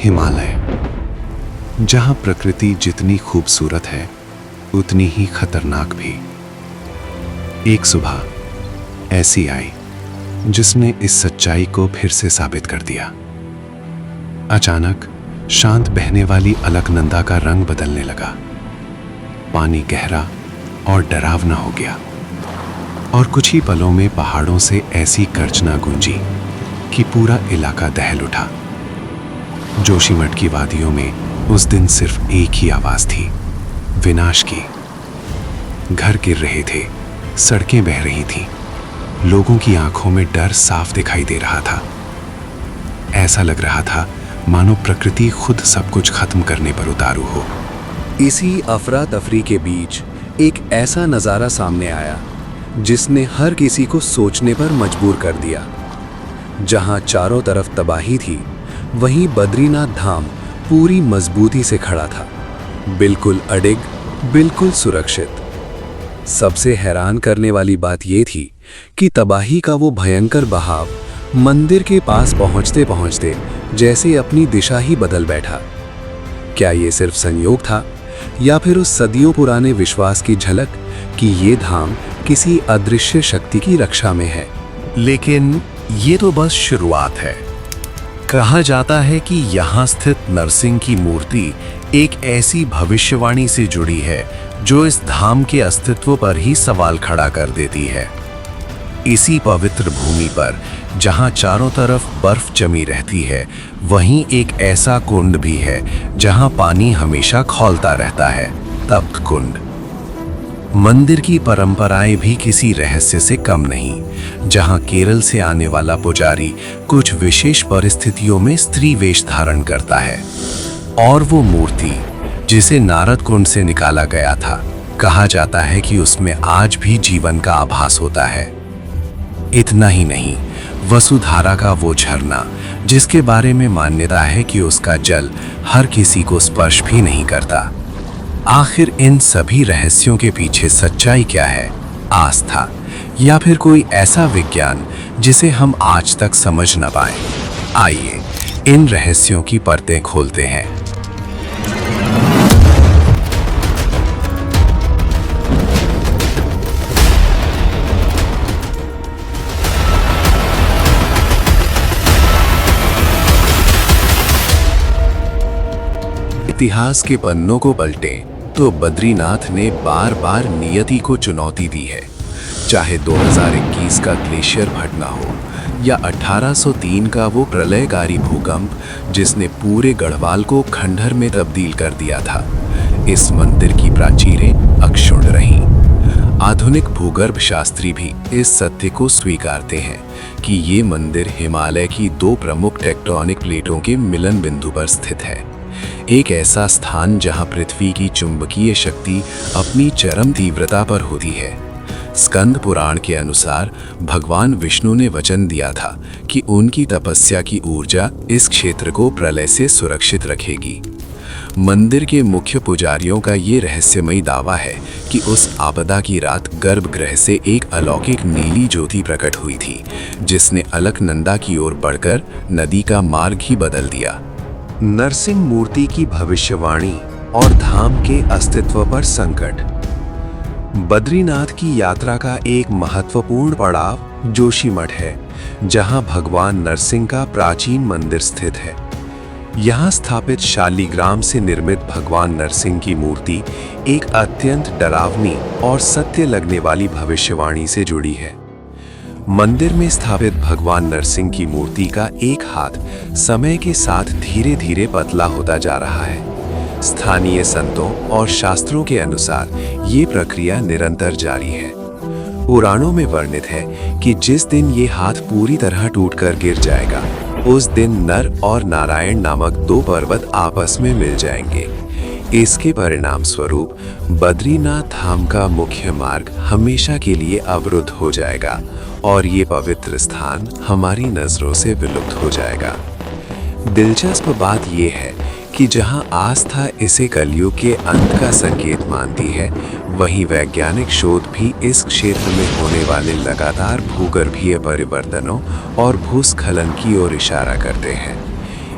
हिमालय, जहां प्रकृति जितनी खूबसूरत है उतनी ही खतरनाक भी। एक सुबह ऐसी आई जिसने इस सच्चाई को फिर से साबित कर दिया। अचानक शांत बहने वाली अलकनंदा का रंग बदलने लगा। पानी गहरा और डरावना हो गया और कुछ ही पलों में पहाड़ों से ऐसी गर्जना गूंजी कि पूरा इलाका दहल उठा। जोशीमठ की वादियों में उस दिन सिर्फ एक ही आवाज थी, विनाश की। घर गिर रहे थे, सड़कें बह रही थीं, लोगों की आंखों में डर साफ दिखाई दे रहा था। ऐसा लग रहा था मानो प्रकृति खुद सब कुछ खत्म करने पर उतारू हो। इसी अफरा तफरी के बीच एक ऐसा नज़ारा सामने आया जिसने हर किसी को सोचने पर मजबूर कर दिया। जहां चारों तरफ तबाही थी, वहीं बद्रीनाथ धाम पूरी मजबूती से खड़ा था, बिल्कुल अडिग, बिल्कुल सुरक्षित। सबसे हैरान करने वाली बात यह थी कि तबाही का वो भयंकर बहाव मंदिर के पास पहुंचते पहुंचते जैसे अपनी दिशा ही बदल बैठा। क्या ये सिर्फ संयोग था या फिर उस सदियों पुराने विश्वास की झलक कि ये धाम किसी अदृश्य शक्ति की रक्षा में है? लेकिन ये तो बस शुरुआत है। कहा जाता है कि यहाँ स्थित नरसिंह की मूर्ति एक ऐसी भविष्यवाणी से जुड़ी है जो इस धाम के अस्तित्व पर ही सवाल खड़ा कर देती है। इसी पवित्र भूमि पर जहाँ चारों तरफ बर्फ जमी रहती है, वहीं एक ऐसा कुंड भी है जहाँ पानी हमेशा खौलता रहता है, तप्त कुंड। मंदिर की परंपराएं भी किसी रहस्य से कम नहीं, जहां केरल से आने वाला पुजारी कुछ विशेष परिस्थितियों में स्त्री वेश धारण करता है। और वो मूर्ति जिसे नारद कुंड से निकाला गया था, कहा जाता है कि उसमें आज भी जीवन का आभास होता है। इतना ही नहीं, वसुधारा का वो झरना जिसके बारे में मान्यता है कि उसका जल हर किसी को स्पर्श भी नहीं करता। आखिर इन सभी रहस्यों के पीछे सच्चाई क्या है? आस्था या फिर कोई ऐसा विज्ञान जिसे हम आज तक समझ न पाए? आइए इन रहस्यों की परतें खोलते हैं। इतिहास के पन्नों को पलटें तो बद्रीनाथ ने बार बार नियति को चुनौती दी है। चाहे 2021 का ग्लेशियर फटना हो या 1803 का वो प्रलयकारी भूकंप जिसने पूरे गढ़वाल को खंडहर में तब्दील कर दिया था, इस मंदिर की प्राचीरें अक्षुण्ण रहीं। आधुनिक भूगर्भ शास्त्री भी इस सत्य को स्वीकारते हैं कि ये मंदिर हिमालय की दो प्रमुख टेक्टोनिक प्लेटों के मिलन बिंदु पर स्थित है। एक ऐसा स्थान जहां पृथ्वी की चुंबकीय शक्ति अपनी चरम तीव्रता पर होती है। स्कंद पुराण के अनुसार भगवान विष्णु ने वचन दिया था कि उनकी तपस्या की ऊर्जा इस क्षेत्र को प्रलय से सुरक्षित रखेगी। मंदिर के मुख्य पुजारियों का ये रहस्यमयी दावा है कि उस आपदा की रात गर्भगृह से एक अलौकिक नीली ज्योति प्रकट हुई थी, जिसने अलकनंदा की ओर बढ़कर नदी का मार्ग ही बदल दिया। नरसिंह मूर्ति की भविष्यवाणी और धाम के अस्तित्व पर संकट। बद्रीनाथ की यात्रा का एक महत्वपूर्ण पड़ाव जोशीमठ है, जहां भगवान नरसिंह का प्राचीन मंदिर स्थित है। यहां स्थापित शालिग्राम से निर्मित भगवान नरसिंह की मूर्ति एक अत्यंत डरावनी और सत्य लगने वाली भविष्यवाणी से जुड़ी है। मंदिर में स्थापित भगवान नरसिंह की मूर्ति का एक हाथ समय के साथ धीरे धीरे पतला होता जा रहा है। स्थानीय संतों और शास्त्रों के अनुसार ये प्रक्रिया निरंतर जारी है। पुराणों में वर्णित है कि जिस दिन ये हाथ पूरी तरह टूटकर गिर जाएगा, उस दिन नर और नारायण नामक दो पर्वत आपस में मिल जाएंगे। इसके परिणाम स्वरूप बद्रीनाथ धाम का मुख्य मार्ग हमेशा के लिए अवरुद्ध हो जाएगा और ये पवित्र स्थान हमारी नजरों से विलुप्त हो जाएगा। दिलचस्प बात यह है कि जहां आस्था इसे कलयुग के अंत का संकेत मानती है, वहीं वैज्ञानिक शोध भी इस क्षेत्र में होने वाले लगातार भूगर्भीय परिवर्तनों और भूस्खलन की ओर इशारा करते हैं।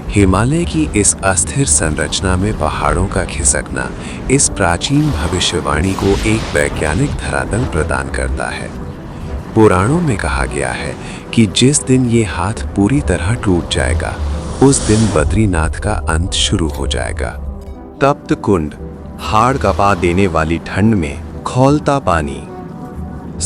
हिमालय की इस अस्थिर संरचना में पहाड़ों का खिसकना इस प्राचीन भविष्यवाणी को एक वैज्ञानिक धरातल प्रदान करता है। पुराणों में कहा गया है कि जिस दिन ये हाथ पूरी तरह टूट जाएगा, उस दिन बद्रीनाथ का अंत शुरू हो जाएगा। तप्त कुंड, हाड़ कपा देने वाली ठंड में खौलता पानी।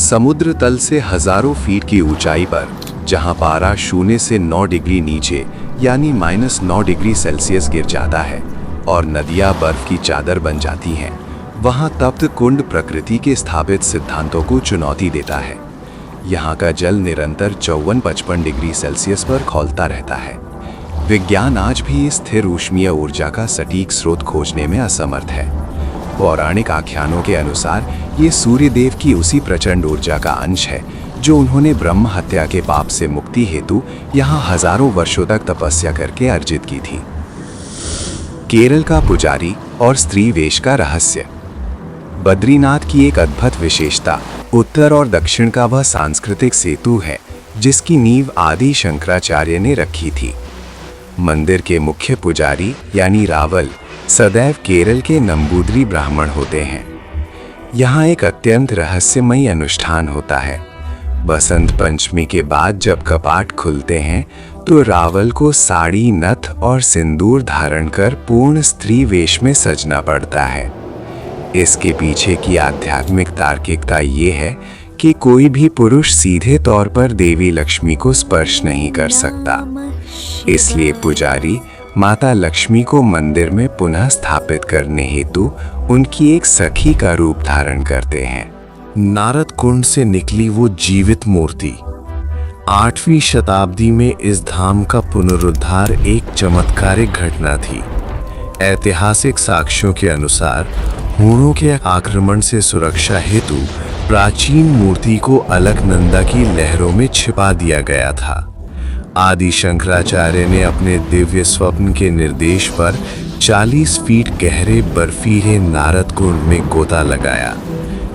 समुद्र तल से हजारों फीट की ऊंचाई पर, जहां पारा 0 से 9 डिग्री नीचे यानी -9 डिग्री सेल्सियस गिर जाता है और नदियां बर्फ की चादर बन जाती हैं, वहां तप्त कुंड प्रकृति के स्थापित सिद्धांतों को चुनौती देता है। यहाँ का जल निरंतर 54-55 डिग्री सेल्सियस पर खौलता रहता है। विज्ञान आज भी इस स्थिर ऊष्मीय ऊर्जा का सटीक स्रोत खोजने में असमर्थ है। पौराणिक आख्यानों के अनुसार ये सूर्य देव की उसी प्रचंड ऊर्जा का अंश है जो उन्होंने ब्रह्म हत्या के पाप से मुक्ति हेतु यहाँ हजारों वर्षों तक तपस्या करके अर्जित की थी। केरल का पुजारी और स्त्री वेश का रहस्य। बद्रीनाथ की एक अद्भुत विशेषता उत्तर और दक्षिण का वह सांस्कृतिक सेतु है जिसकी नींव आदि शंकराचार्य ने रखी थी। मंदिर के मुख्य पुजारी यानी रावल सदैव केरल के नंबूदरी ब्राह्मण होते हैं। यहाँ एक अत्यंत रहस्यमयी अनुष्ठान होता है। बसंत पंचमी के बाद जब कपाट खुलते हैं तो रावल को साड़ी, नथ और सिंदूर धारण कर पूर्ण स्त्री वेश में सजना पड़ता है। इसके पीछे की आध्यात्मिक तार्किकता ये है कि कोई भी पुरुष सीधे तौर पर देवी लक्ष्मी को स्पर्श नहीं कर सकता। इसलिए पुजारी माता लक्ष्मी को मंदिर में पुनः स्थापित करने हेतु उनकी एक सखी का रूप धारण करते हैं। नारद कुंड से निकली वो जीवित मूर्ति। 8वीं शताब्दी में इस धाम का पुनरुद्धार एक चमत्कारिक घटना थी। ऐतिहासिक साक्ष्यों के अनुसार हूणों के आक्रमण से सुरक्षा हेतु प्राचीन मूर्ति को अलकनंदा की लहरों में छिपा दिया गया था। आदि शंकराचार्य ने अपने दिव्य स्वप्न के निर्देश पर 40 फीट गहरे बर्फीले नारद कुंड में गोता लगाया।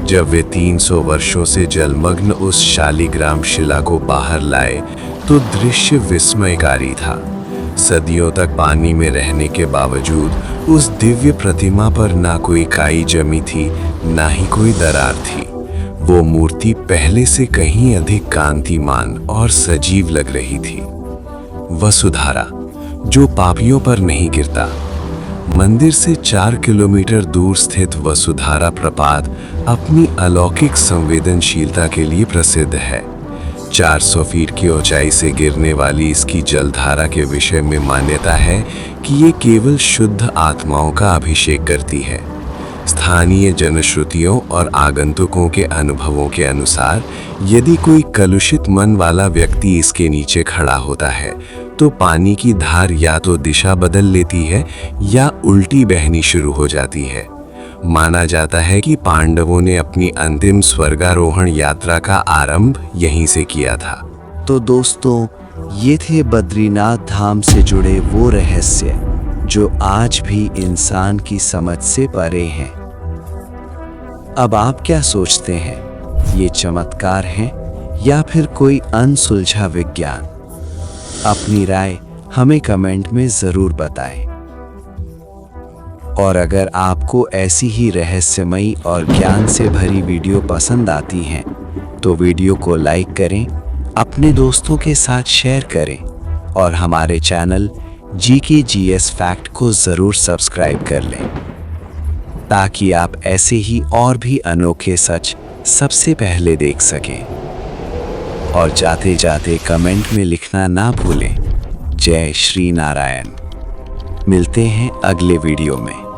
जब वे 300 वर्षों से जलमग्न उस शालिग्राम शिला को बाहर लाए तो दृश्य विस्मयकारी था। सदियों तक पानी में रहने के बावजूद उस दिव्य प्रतिमा पर ना कोई काई जमी थी, ना ही कोई दरार थी। वो मूर्ति पहले से कहीं अधिक कांतिमान और सजीव लग रही थी। वसुधारा, जो पापियों पर नहीं गिरता। मंदिर से 4 किलोमीटर दूर स्थित वसुधारा प्रपात अपनी अलौकिक संवेदनशीलता के लिए प्रसिद्ध है। 400 फीट की ऊंचाई से गिरने वाली इसकी जलधारा के विषय में मान्यता है कि ये केवल शुद्ध आत्माओं का अभिषेक करती है। स्थानीय जनश्रुतियों और आगंतुकों के अनुभवों के अनुसार यदि कोई कलुषित मन वाला व्यक्ति इसके नीचे खड़ा होता है तो पानी की धार या तो दिशा बदल लेती है या उल्टी बहनी शुरू हो जाती है। माना जाता है कि पांडवों ने अपनी अंतिम स्वर्गारोहण यात्रा का आरंभ यहीं से किया था। तो दोस्तों, ये थे बद्रीनाथ धाम से जुड़े वो रहस्य जो आज भी इंसान की समझ से परे हैं। अब आप क्या सोचते हैं, ये चमत्कार है या फिर कोई अनसुलझा विज्ञान? अपनी राय हमें कमेंट में जरूर बताएं। और अगर आपको ऐसी ही रहस्यमयी और ज्ञान से भरी वीडियो पसंद आती हैं तो वीडियो को लाइक करें, अपने दोस्तों के साथ शेयर करें और हमारे चैनल GKGS फैक्ट को ज़रूर सब्सक्राइब कर लें ताकि आप ऐसे ही और भी अनोखे सच सबसे पहले देख सकें। और जाते जाते कमेंट में लिखना ना भूलें, जय श्री नारायण। मिलते हैं अगले वीडियो में।